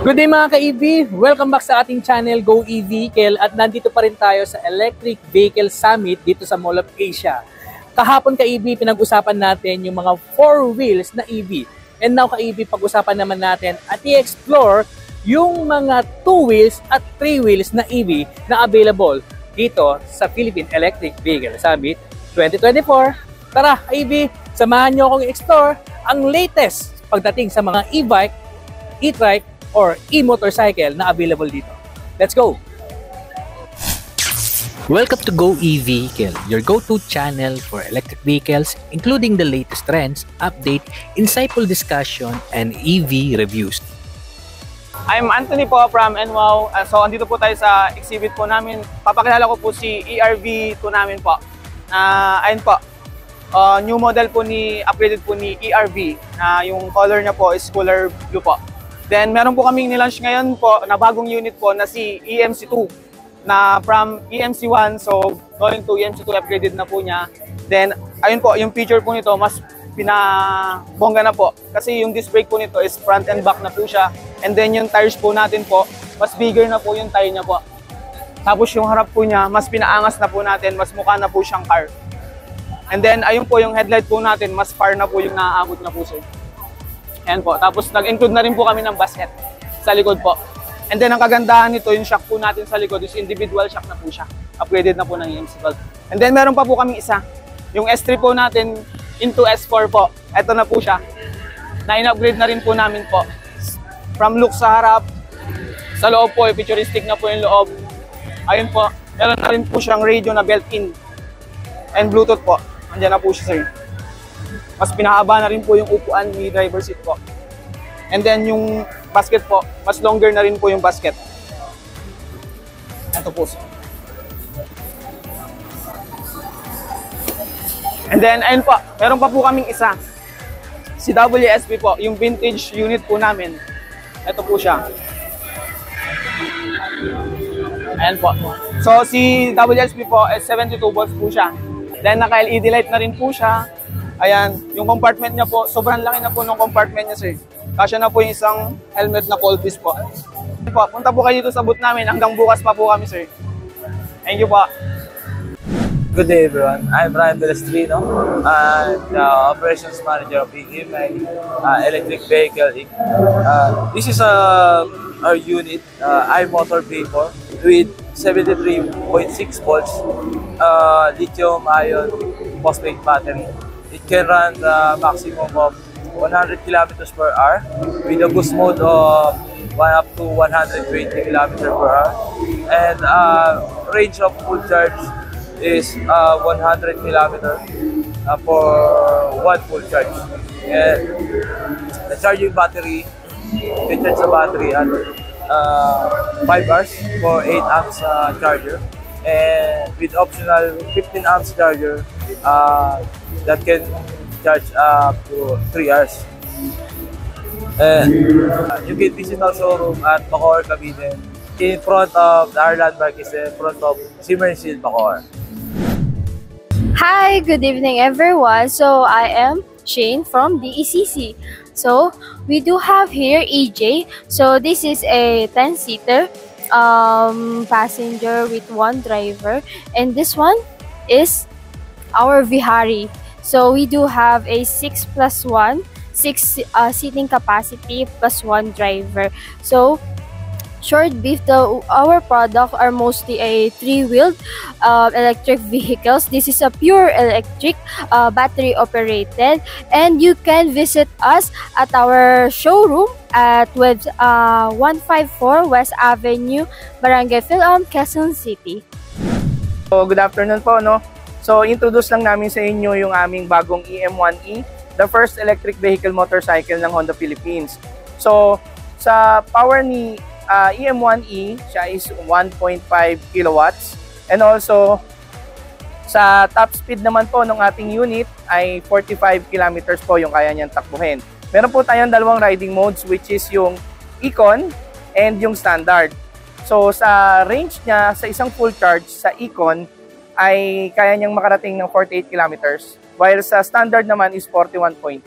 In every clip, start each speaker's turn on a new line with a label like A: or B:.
A: Good day mga ka-EV! Welcome back sa ating channel Go E-Vehicle at nandito pa rin tayo sa Electric Vehicle Summit dito sa Mall of Asia. Kahapon ka-EV, pinag-usapan natin yung mga 4 wheels na EV. And now ka-EV, pag-usapan naman natin at i-explore yung mga 2 wheels at 3 wheels na EV na available dito sa Philippine Electric Vehicle Summit 2024. Tara ka-EV, samahan nyo akong i-explore ang latest pagdating sa mga e-bike, e-trike, or e-motorcycle na available dito. Let's go! Welcome to Go E-Vehicle, your go-to channel for electric vehicles, including the latest trends, update, insightful discussion, and EV reviews.
B: I'm Anthony po from NWOW. So, andito po tayo sa exhibit po namin. Papakilala ko po si ERV2 namin po. Ayun po, new model po upgraded po ni ERV. Yung color niya po is color blue po. Then, meron po kaming nilaunch ngayon po na bagong unit po na si EMC2 na from EMC1, so going to EMC2 upgraded na po niya. Then, ayun po, yung feature po nito mas pinabongga na po kasi yung disc brake po nito is front and back na po siya. And then, yung tires po natin po, mas bigger na po yung tire niya po. Tapos yung harap po niya, mas pinaangas na po natin, mas mukha na po siyang car. And then, ayun po yung headlight po natin, mas far na po yung naaabot na po sir. Ayan po. Tapos nag-include na rin po kami ng basket sa likod po. And then ang kagandahan nito, yung shock po natin sa likod is individual shock na po siya. Upgraded na po ng EMC12. And then meron pa po kami isa. Yung S3 po natin into S4 po. Ito na po siya. Na in-upgrade na rin po namin po. From look sa harap, sa loob po, futuristic na po yung loob. Ayun po. Meron na rin po siyang radio na built-in. And Bluetooth po. Andiyan na po siya sir. Mas pinahaba na rin po yung upuan ni driver seat po. And then yung basket po, mas longer na rin po yung basket. Ito po. And then ayun po, meron pa po kaming isa. Si WSP po, yung vintage unit po namin. Ito po siya. Ayan po. So si WSP po is 72 volts po siya. Then naka-LED light na rin po siya. Ayan, yung compartment niya po, sobrang laki na po ng compartment niya sir. Kasya na po yung isang helmet na full piece po. Punta po kayo dito sa booth namin, hanggang bukas pa po kami sir. Thank you po.
C: Good day everyone, I'm Brian Belestrino, I'm the Operations Manager of EMI Electric Vehicle Inc. This is our unit, iMotor V4 with 73.6 volts lithium-ion phosphate battery. It can run the maximum of 100 kilometers per hour with a boost mode of up to 120 kilometers per hour. And range of full charge is 100 kilometers for one full charge. And the charging battery, you can charge the battery at 5 hours for 8 amps charger. And with optional 15 amps charger that can charge up to 3 hours. And you can visit our showroom at Bacoor, Cavite. In front of our landmark is in front of Simmer & Seal, Bacoor.
D: Hi, good evening everyone. So I am Shane from DECC. So we do have here EJ. So this is a 10-seater passenger with 1 driver, and this one is our Vihari. So we do have a 6+1 seating capacity plus 1 driver. So short brief, our products are mostly a 3-wheeled electric vehicles. This is a pure electric battery operated, and you can visit us at our showroom at 154 West Avenue, Barangay Phil-Am, Quezon City.
B: So good afternoon po no. So introduce lang namin sa inyo yung aming bagong EM1E, the first electric vehicle motorcycle ng Honda Philippines. So sa power ni EM1E, siya is 1.5 kilowatts. And also, sa top speed naman po ng ating unit ay 45 kilometers po yung kaya niyang takbuhin. Meron po tayong dalawang riding modes, which is yung Econ and yung Standard. So sa range niya, sa isang full charge sa Econ ay kaya niyang makarating ng 48 kilometers, while sa Standard naman is 41.3.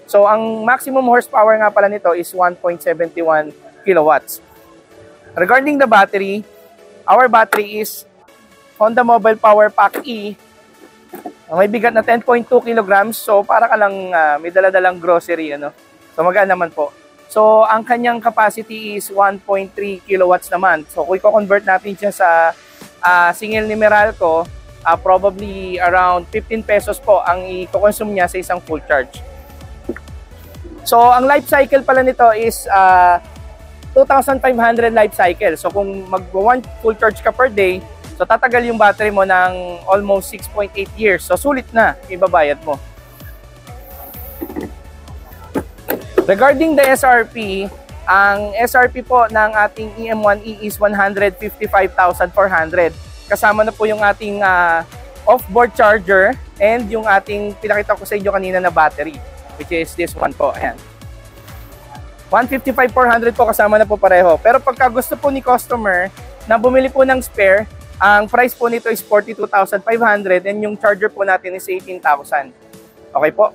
B: So ang maximum horsepower nga pala nito is 1.71
E: kilowatts. Regarding the battery, our battery is Honda Mobile Power Pack E. May bigat na 10.2 kilograms. So, para ka lang may dala-dalang grocery. Ano? So, magaan naman po. So, ang kanyang capacity is 1.3 kilowatts naman. So, kung i-convert natin siya sa single ni Meralco, probably around 15 pesos po ang i-consume niya sa isang full charge. So, ang life cycle pala nito is 2,500 life cycle. So, kung mag-1 full charge ka per day, so tatagal yung battery mo ng almost 6.8 years. So, sulit na ibabayad mo. Regarding the SRP, ang SRP po ng ating EM1E is 155,400. Kasama na po yung ating off-board charger and yung ating pinakita ko sa inyo kanina na battery, which is this one po. Ayan. 155,400 po, kasama na po pareho. Pero pagka gusto po ni customer na bumili po ng spare, ang price po nito is 42,500 and yung charger po natin is 18,000. Okay po?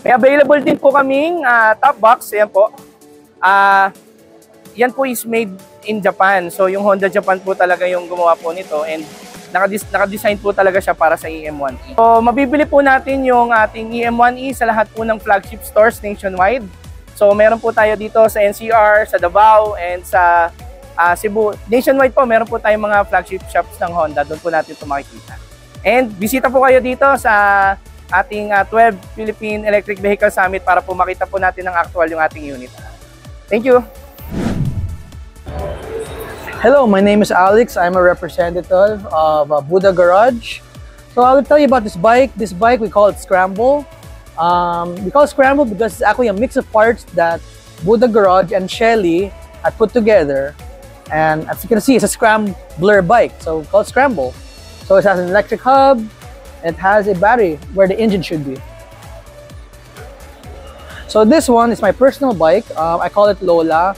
E: May available din po kaming top box. Ayan po. Yan po is made in Japan. So yung Honda Japan po talaga yung gumawa po nito and naka-design po talaga siya para sa EM1E. So mabibili po natin yung ating EM1E sa lahat po ng flagship stores nationwide. So meron po tayo dito sa NCR, sa Davao, and sa Cebu. Nationwide po, meron po tayong mga flagship shops ng Honda. Doon po natin ito makikita. And bisita po kayo dito sa ating 12 Philippine Electric Vehicle Summit para po makita po natin ng actual yung ating unit. Thank you!
A: Hello, my name is Alex. I'm a representative of Buddha Garage. So I will tell you about this bike. This bike, we call it Scramble. We call it Scramble because it's actually a mix of parts that Buddha Garage and Shelly had put together. And as you can see, it's a scrambler bike, so called Scramble. So it has an electric hub, and it has a battery where the engine should be. So this one is my personal bike. I call it Lola.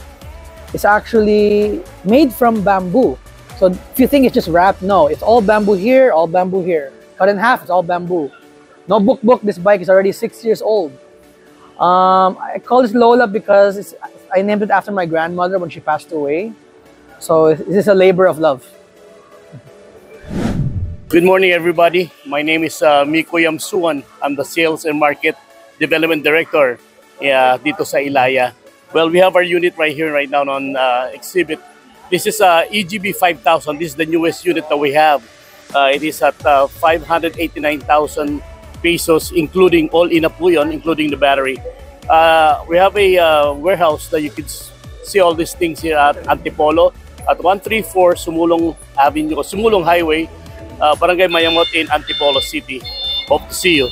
A: It's actually made from bamboo. So if you think it's just wrapped, no, it's all bamboo here, all bamboo here. Cut in half, it's all bamboo. No book. This bike is already 6 years old. I call this Lola because I named it after my grandmother when she passed away. So this is a labor of love.
F: Good morning, everybody. My name is Miko Yamsuan. I'm the Sales and Market Development Director dito sa Ilaya. Well, we have our unit right here, right now on exhibit. This is EGB 5000. This is the newest unit that we have. It is at 589,000 pesos, including all in po yun, including the battery. We have a warehouse that you can see all these things here at Antipolo at 134 Sumulong Avenue, Sumulong Highway, Barangay Mayamot in Antipolo City. Hope to see you.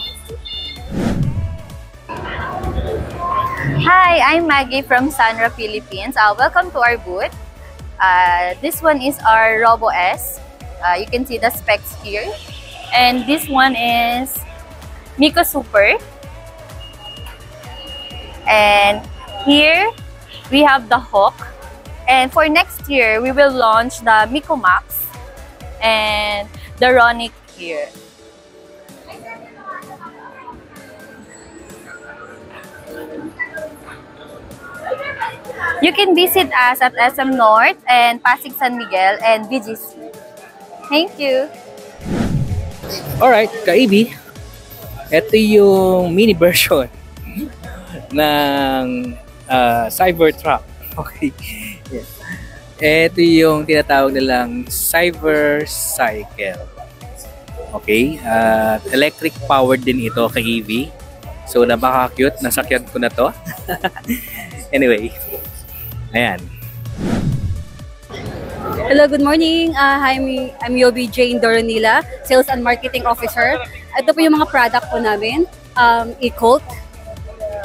G: Hi, I'm Maggie from Sanra, Philippines. Welcome to our booth. This one is our Robo S. You can see the specs here. And this one is Miko Super. And here we have the Hawk. And for next year, we will launch the Miko Max and the Ronic here. You can visit us at SM North and Pasig San Miguel and BGC. Thank you.
A: Alright, ka-EV, ito yung mini version ng Cybertruck. Okay. Yes. Ito yung tinatawag nilang Cybercycle. Okay. Electric powered din ito ka-EV. So, napaka-cute. Nasakyan ko na to. Anyway. Ayan.
H: Hello, good morning. Hi, I'm Yobi Jane Doronila, Sales and Marketing Officer. Ito po yung mga product po namin. E-Colt,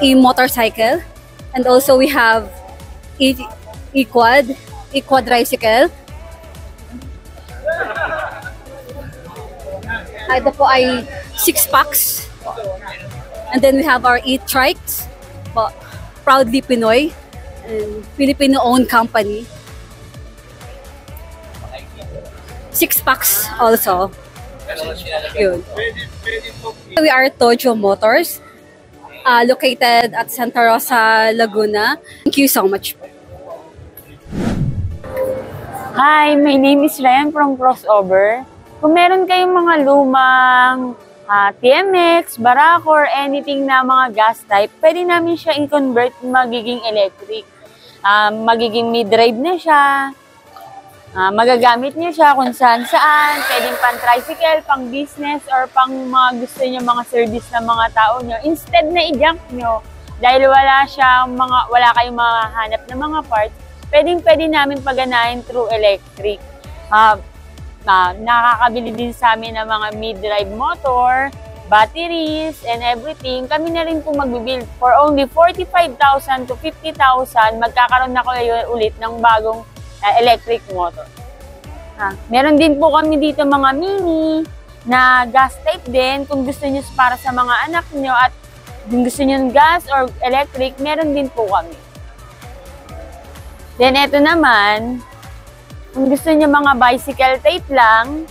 H: e-motorcycle, and also we have e-quad tricycle. Ito po ay 6 packs. And then we have our e-trikes, proudly Pinoy, and Filipino-owned company. 6 packs also. Yun. We are Tojo Motors. located at Santa Rosa, Laguna. Thank you so much.
I: Hi, my name is Ryan from Crossover. Kung meron kayong mga lumang TMX, Barako, or anything na mga gas type, pwede namin siya i-convert magiging electric. Magiging mid-drive na siya. Magagamit niyo siya kung saan-saan. Pwedeng pang-tricycle, pang-business, or pang mga gusto niyo mga service ng mga tao niyo. Instead na i-junk niyo, dahil wala kayong mahanap na mga parts, pwede namin paganahin through electric. Nakakabili din sa amin ng mga mid-drive motor, batteries, and everything. Kami na rin po magbibuild for only 45,000 to 50,000. Magkakaroon na kayo ulit ng bagong electric motor. Meron din po kami dito mga mini na gas type din. Kung gusto nyo para sa mga anak nyo at kung gusto nyo gas or electric, meron din po kami. Then ito naman, kung gusto niyo mga bicycle type lang,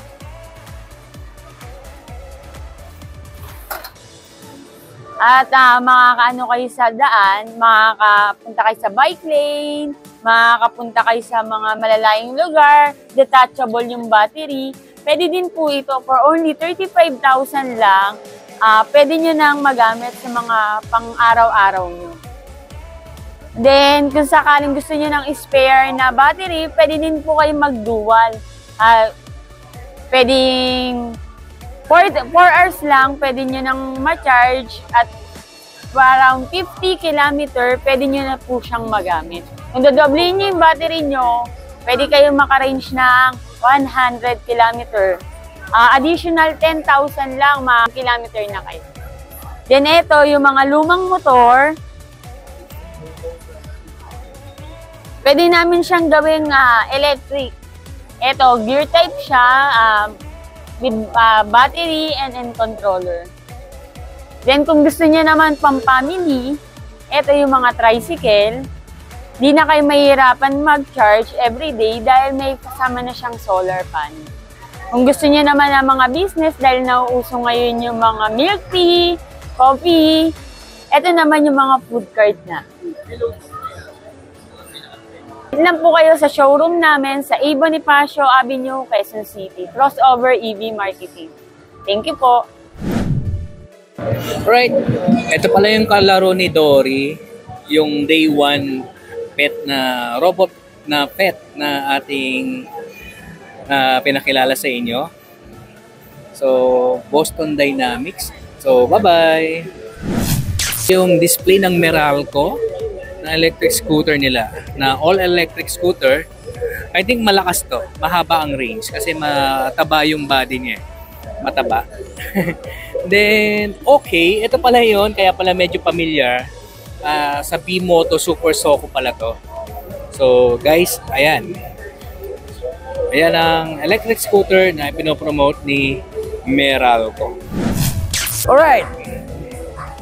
I: at makakaano kayo sa daan, makakapunta kayo sa bike lane, makakapunta kayo sa mga malalayong lugar, detachable yung battery, pwede din po ito for only 35,000 lang, pwede nyo nang magamit sa mga pang-araw-araw nyo. Then, kung sakaling gusto niyo ng spare na battery, pwede din po kayo mag-dual. Pwedeng 4 hours lang, pwede niyo nang ma-charge at around 50 km, pwede niyo na po siyang magamit. Kung dodoblihin niyo yung battery niyo, pwede kayo maka-range ng 100 km. Additional 10,000 lang, mga kilometer na kayo. Then, ito, yung mga lumang motor, pwede namin siyang gawing electric. Ito, gear type siya with battery and controller. Then, kung gusto niya naman pang-family, ito yung mga tricycle. Di na kayo mahihirapan mag-charge everyday dahil may kasama na siyang solar panel. Kung gusto niya naman ng mga business dahil nauuso ngayon yung mga milk tea, coffee, ito naman yung mga food cart na. Lang po kayo sa showroom namin sa A. Bonifacio Avenue, Quezon City. Crossover EV Marketing. Thank you po.
A: Right. Ito pala yung kalaro ni Dory, yung day 1 pet na robot na pet na ating pinakilala sa inyo. So, Boston Dynamics. So, bye-bye. Yung display ng Meralco na electric scooter nila, na all-electric scooter, I think malakas to. Mahaba ang range kasi mataba yung body niya. Mataba. Then, okay, ito pala yun, kaya pala medyo familiar. Sa B-Moto Super Soco pala to. So, guys, ayan. Ayan ang electric scooter na pinopromote ni Meralco. Alright.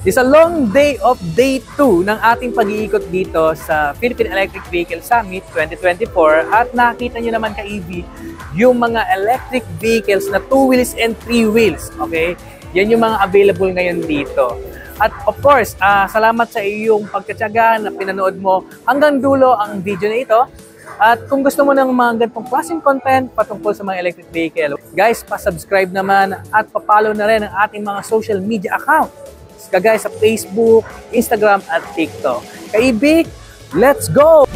A: It's a long day of day 2 ng ating pag-iikot dito sa Philippine Electric Vehicle Summit 2024 at nakita nyo naman ka-EV yung mga electric vehicles na 2 wheels and 3 wheels. Okay? Yan yung mga available ngayon dito. At of course, salamat sa iyong pagkatyaga na pinanood mo hanggang dulo ang video na ito. At kung gusto mo ng mga ganitong klaseng content patungkol sa mga electric vehicle, guys, pa-subscribe naman at pa-follow na rin ang ating mga social media account. Kagaya sa Facebook, Instagram at TikTok. Kaibig, let's go!